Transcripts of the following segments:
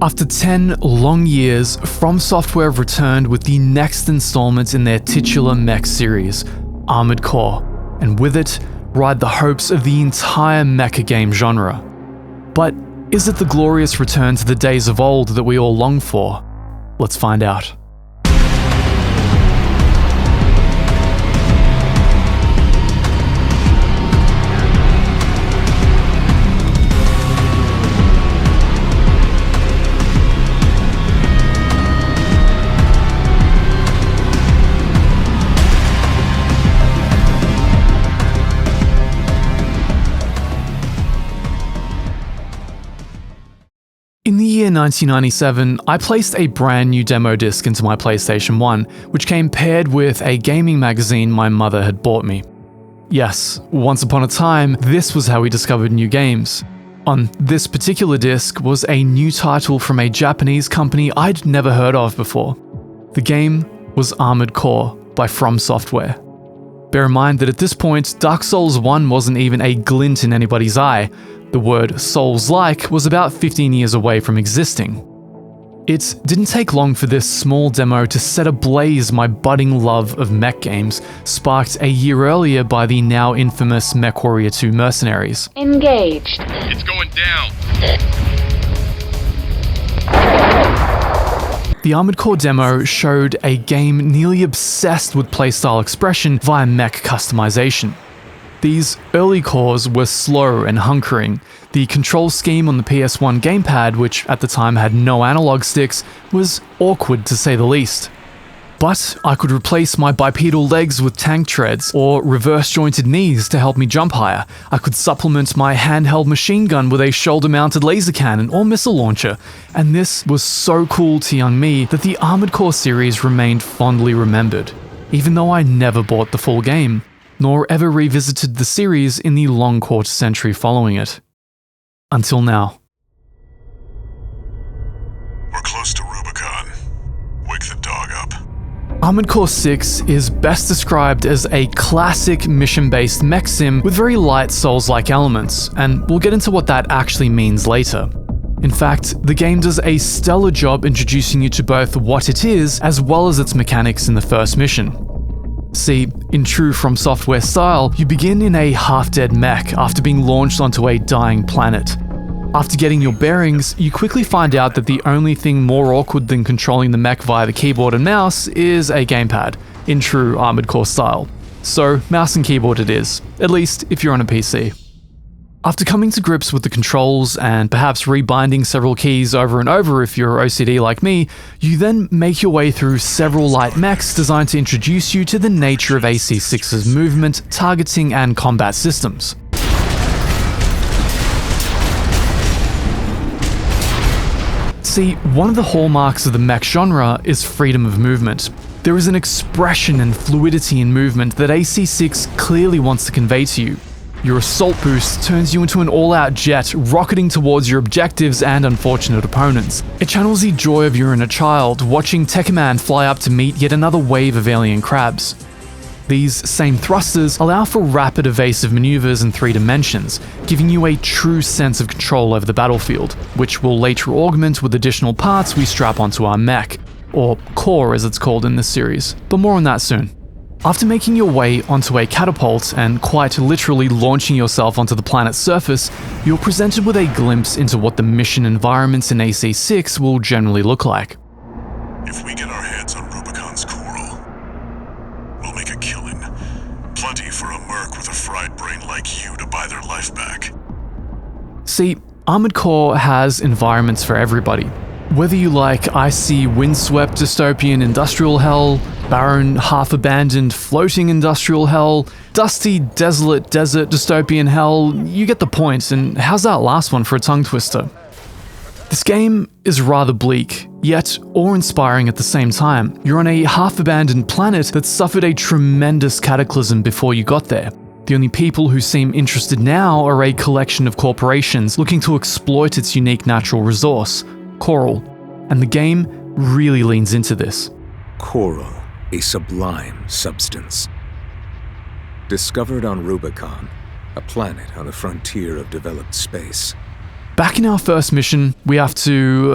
After 10 long years, From Software returned with the next installment in their titular mech series, Armored Core, and with it, ride the hopes of the entire mecha game genre. But is it the glorious return to the days of old that we all long for? Let's find out. In the year 1997, I placed a brand new demo disc into my PlayStation 1, which came paired with a gaming magazine my mother had bought me. Yes, once upon a time, this was how we discovered new games. On this particular disc was a new title from a Japanese company I'd never heard of before. The game was Armored Core by From Software. Bear in mind that at this point, Dark Souls 1 wasn't even a glint in anybody's eye. The word Souls-like was about 15 years away from existing. It didn't take long for this small demo to set ablaze my budding love of mech games, sparked a year earlier by the now infamous MechWarrior 2 Mercenaries. Engaged. It's going down. The Armored Core demo showed a game nearly obsessed with playstyle expression via mech customization. These early cores were slow and hunkering. The control scheme on the PS1 gamepad, which at the time had no analog sticks, was awkward to say the least. But I could replace my bipedal legs with tank treads or reverse-jointed knees to help me jump higher. I could supplement my handheld machine gun with a shoulder-mounted laser cannon or missile launcher. And this was so cool to young me that the Armored Core series remained fondly remembered, even though I never bought the full game, nor ever revisited the series in the long quarter century following it. Until now. We're close to Rubicon. Wake the dog up. Armored Core 6 is best described as a classic mission-based mech sim with very light Souls-like elements, and we'll get into what that actually means later. In fact, the game does a stellar job introducing you to both what it is as well as its mechanics in the first mission. See, in true From Software style, you begin in a half-dead mech after being launched onto a dying planet. After getting your bearings, you quickly find out that the only thing more awkward than controlling the mech via the keyboard and mouse is a gamepad, in true Armored Core style. So, mouse and keyboard it is, at least if you're on a PC. After coming to grips with the controls and perhaps rebinding several keys over and over if you're OCD like me, you then make your way through several light mechs designed to introduce you to the nature of AC6's movement, targeting, and combat systems. See, one of the hallmarks of the mech genre is freedom of movement. There is an expression and fluidity in movement that AC6 clearly wants to convey to you. Your assault boost turns you into an all-out jet, rocketing towards your objectives and unfortunate opponents. It channels the joy of your inner child, watching Tekkaman fly up to meet yet another wave of alien crabs. These same thrusters allow for rapid evasive maneuvers in 3 dimensions, giving you a true sense of control over the battlefield, which will later augment with additional parts we strap onto our mech, or core as it's called in this series, but more on that soon. After making your way onto a catapult and quite literally launching yourself onto the planet's surface, you're presented with a glimpse into what the mission environments in AC6 will generally look like. If we get our hands on Rubicon's coral, we'll make a killing. Plenty for a merc with a fried brain like you to buy their life back. See, Armored Core has environments for everybody. Whether you like icy, windswept dystopian industrial hell, barren, half-abandoned, floating industrial hell, dusty, desolate desert dystopian hell, you get the point, and how's that last one for a tongue twister? This game is rather bleak, yet awe-inspiring at the same time. You're on a half-abandoned planet that suffered a tremendous cataclysm before you got there. The only people who seem interested now are a collection of corporations looking to exploit its unique natural resource, coral, and the game really leans into this. Coral, a sublime substance. Discovered on Rubicon, a planet on the frontier of developed space. Back in our first mission, we have to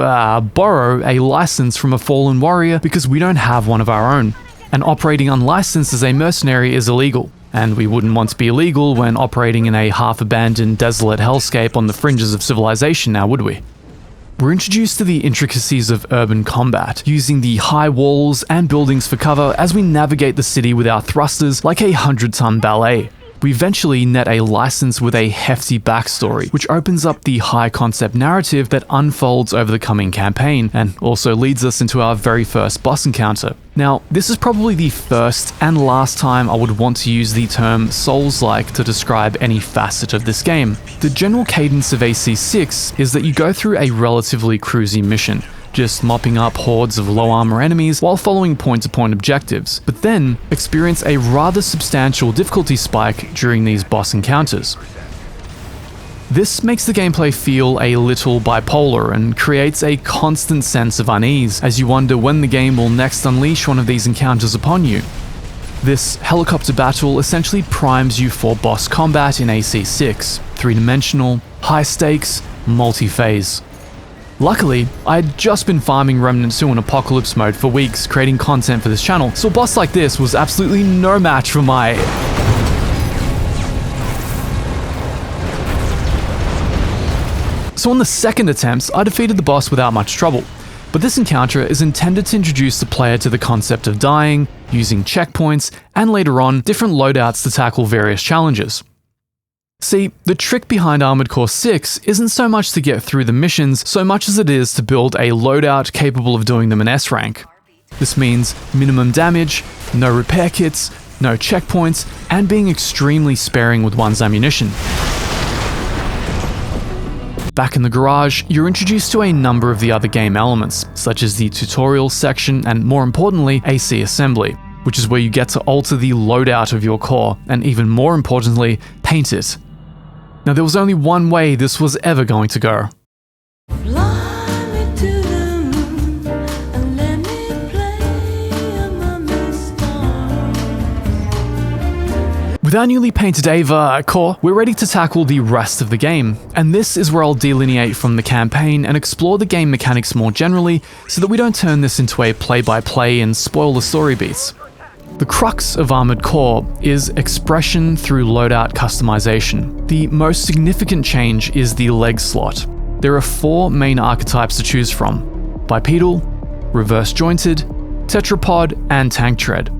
borrow a license from a fallen warrior because we don't have one of our own. And operating unlicensed as a mercenary is illegal. And we wouldn't want to be illegal when operating in a half-abandoned, desolate hellscape on the fringes of civilization now, would we? We're introduced to the intricacies of urban combat, using the high walls and buildings for cover as we navigate the city with our thrusters like a 100-ton ballet. We eventually net a license with a hefty backstory, which opens up the high-concept narrative that unfolds over the coming campaign, and also leads us into our very first boss encounter. Now, this is probably the first and last time I would want to use the term Souls-like to describe any facet of this game. The general cadence of AC6 is that you go through a relatively cruisy mission, just mopping up hordes of low armor enemies while following point-to-point objectives, but then experience a rather substantial difficulty spike during these boss encounters. This makes the gameplay feel a little bipolar and creates a constant sense of unease as you wonder when the game will next unleash one of these encounters upon you. This helicopter battle essentially primes you for boss combat in AC6, three-dimensional, high stakes, multi-phase. Luckily, I had just been farming Remnant 2 in Apocalypse mode for weeks, creating content for this channel, so a boss like this was absolutely no match for my... So on the second attempt, I defeated the boss without much trouble. But this encounter is intended to introduce the player to the concept of dying, using checkpoints, and later on, different loadouts to tackle various challenges. See, the trick behind Armored Core 6 isn't so much to get through the missions so much as it is to build a loadout capable of doing them in S rank. This means minimum damage, no repair kits, no checkpoints, and being extremely sparing with one's ammunition. Back in the garage, you're introduced to a number of the other game elements, such as the tutorial section and, more importantly, AC assembly, which is where you get to alter the loadout of your core, and even more importantly, paint it. Now, there was only one way this was ever going to go. With our newly painted Ava core, we're ready to tackle the rest of the game, and this is where I'll delineate from the campaign and explore the game mechanics more generally so that we don't turn this into a play-by-play and spoil the story beats. The crux of Armored Core is expression through loadout customization. The most significant change is the leg slot. There are 4 main archetypes to choose from: bipedal, reverse jointed, tetrapod, and tank tread.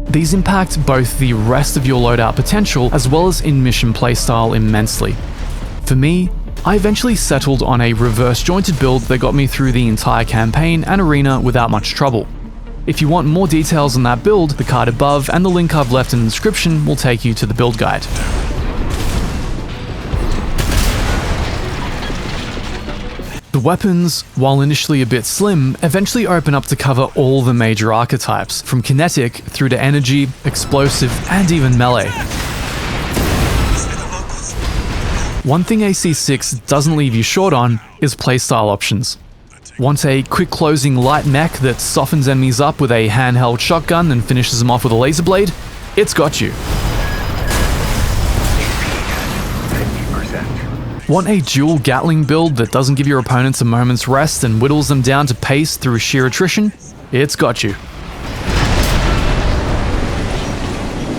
These impact both the rest of your loadout potential as well as in-mission playstyle immensely. For me, I eventually settled on a reverse jointed build that got me through the entire campaign and arena without much trouble. If you want more details on that build, the card above and the link I've left in the description will take you to the build guide. The weapons, while initially a bit slim, eventually open up to cover all the major archetypes, from kinetic through to energy, explosive, and even melee. One thing AC6 doesn't leave you short on is playstyle options. Want a quick closing light mech that softens enemies up with a handheld shotgun and finishes them off with a laser blade? It's got you. Want a dual Gatling build that doesn't give your opponents a moment's rest and whittles them down to pace through sheer attrition? It's got you.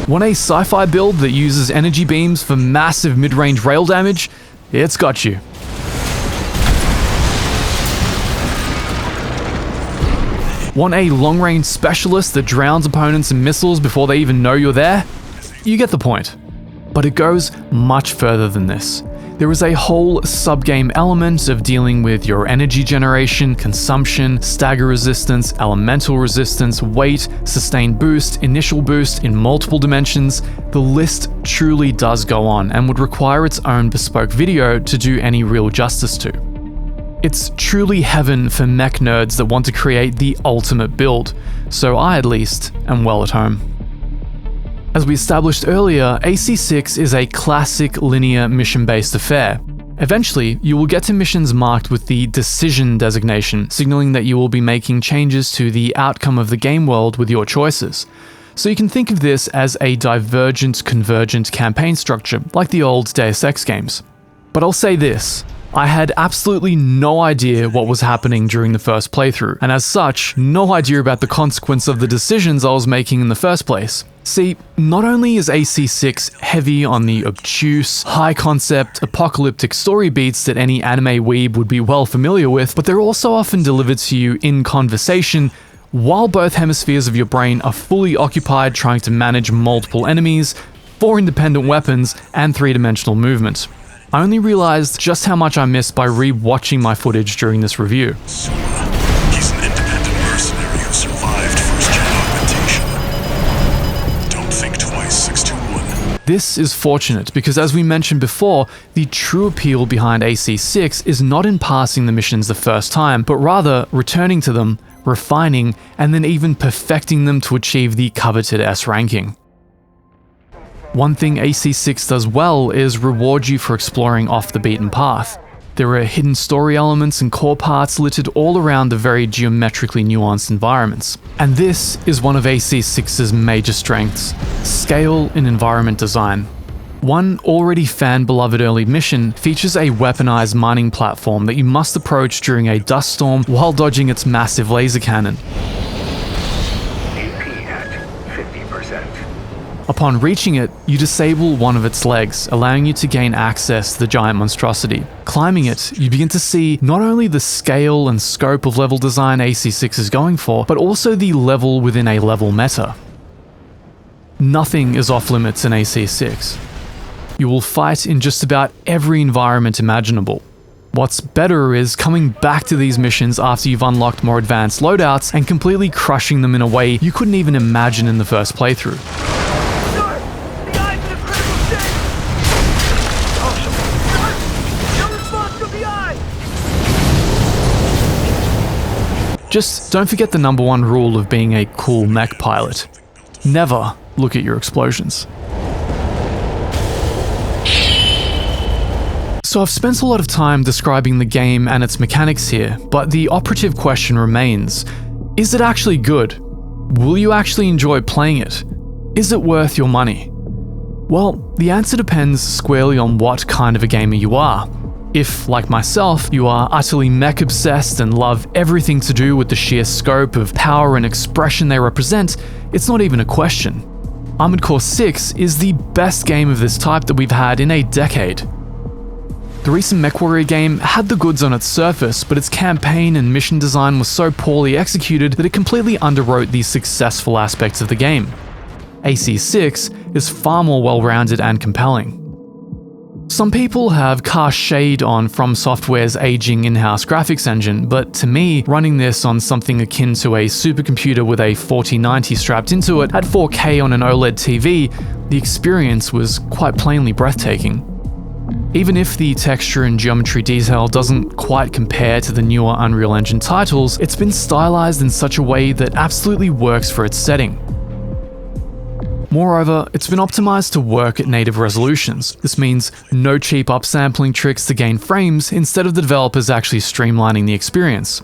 Want a sci-fi build that uses energy beams for massive mid-range rail damage? It's got you. Want a long-range specialist that drowns opponents in missiles before they even know you're there? You get the point. But it goes much further than this. There is a whole sub-game element of dealing with your energy generation, consumption, stagger resistance, elemental resistance, weight, sustained boost, initial boost in multiple dimensions. The list truly does go on and would require its own bespoke video to do any real justice to. It's truly heaven for mech nerds that want to create the ultimate build, so I at least am well at home. As we established earlier, AC6 is a classic linear mission-based affair. Eventually, you will get to missions marked with the decision designation, signaling that you will be making changes to the outcome of the game world with your choices. So you can think of this as a divergent, convergent campaign structure, like the old Deus Ex games. But I'll say this, I had absolutely no idea what was happening during the first playthrough, and as such, no idea about the consequence of the decisions I was making in the first place. See, not only is AC6 heavy on the obtuse, high-concept, apocalyptic story beats that any anime weeb would be well familiar with, but they're also often delivered to you in conversation while both hemispheres of your brain are fully occupied trying to manage multiple enemies, 4 independent weapons, and 3-dimensional movement. I only realized just how much I missed by re-watching my footage during this review. He's an independent mercenary who survived first-gen augmentation. Don't think twice, 621. This is fortunate because, as we mentioned before, the true appeal behind AC6 is not in passing the missions the first time, but rather returning to them, refining, and then even perfecting them to achieve the coveted S ranking. One thing AC6 does well is reward you for exploring off the beaten path. There are hidden story elements and core parts littered all around the very geometrically nuanced environments. And this is one of AC6's major strengths: scale in environment design. One already fan-beloved early mission features a weaponized mining platform that you must approach during a dust storm while dodging its massive laser cannon. Upon reaching it, you disable one of its legs, allowing you to gain access to the giant monstrosity. Climbing it, you begin to see not only the scale and scope of level design AC6 is going for, but also the level within a level meta. Nothing is off limits in AC6. You will fight in just about every environment imaginable. What's better is coming back to these missions after you've unlocked more advanced loadouts and completely crushing them in a way you couldn't even imagine in the first playthrough. Just don't forget the #1 rule of being a cool mech pilot. Never look at your explosions. So I've spent a lot of time describing the game and its mechanics here, but the operative question remains: is it actually good? Will you actually enjoy playing it? Is it worth your money? Well, the answer depends squarely on what kind of a gamer you are. If, like myself, you are utterly mech obsessed and love everything to do with the sheer scope of power and expression they represent, it's not even a question. Armored Core 6 is the best game of this type that we've had in a decade. The recent MechWarrior game had the goods on its surface, but its campaign and mission design was so poorly executed that it completely underwrote the successful aspects of the game. AC6 is far more well-rounded and compelling. Some people have cast shade on From Software's aging in-house graphics engine, but to me, running this on something akin to a supercomputer with a 4090 strapped into it at 4K on an OLED TV, the experience was quite plainly breathtaking. Even if the texture and geometry detail doesn't quite compare to the newer Unreal Engine titles, it's been stylized in such a way that absolutely works for its setting. Moreover, it's been optimized to work at native resolutions. This means no cheap upsampling tricks to gain frames, instead of the developers actually streamlining the experience.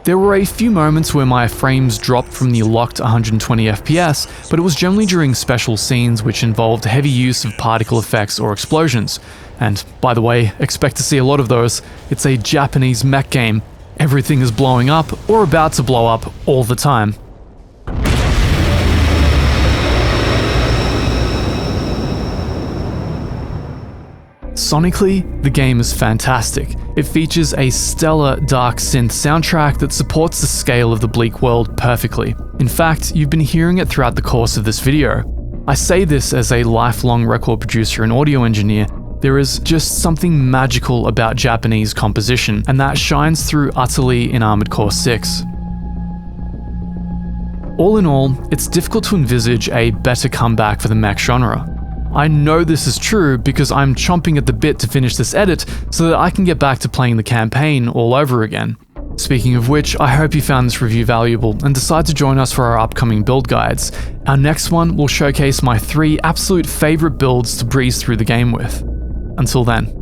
There were a few moments where my frames dropped from the locked 120 FPS, but it was generally during special scenes which involved heavy use of particle effects or explosions. And, by the way, expect to see a lot of those. It's a Japanese mech game. Everything is blowing up, or about to blow up, all the time. Sonically, the game is fantastic. It features a stellar dark synth soundtrack that supports the scale of the bleak world perfectly. In fact, you've been hearing it throughout the course of this video. I say this as a lifelong record producer and audio engineer. There is just something magical about Japanese composition, and that shines through utterly in Armored Core 6. All in all, it's difficult to envisage a better comeback for the mech genre. I know this is true because I'm chomping at the bit to finish this edit so that I can get back to playing the campaign all over again. Speaking of which, I hope you found this review valuable and decide to join us for our upcoming build guides. Our next one will showcase my 3 absolute favorite builds to breeze through the game with. Until then.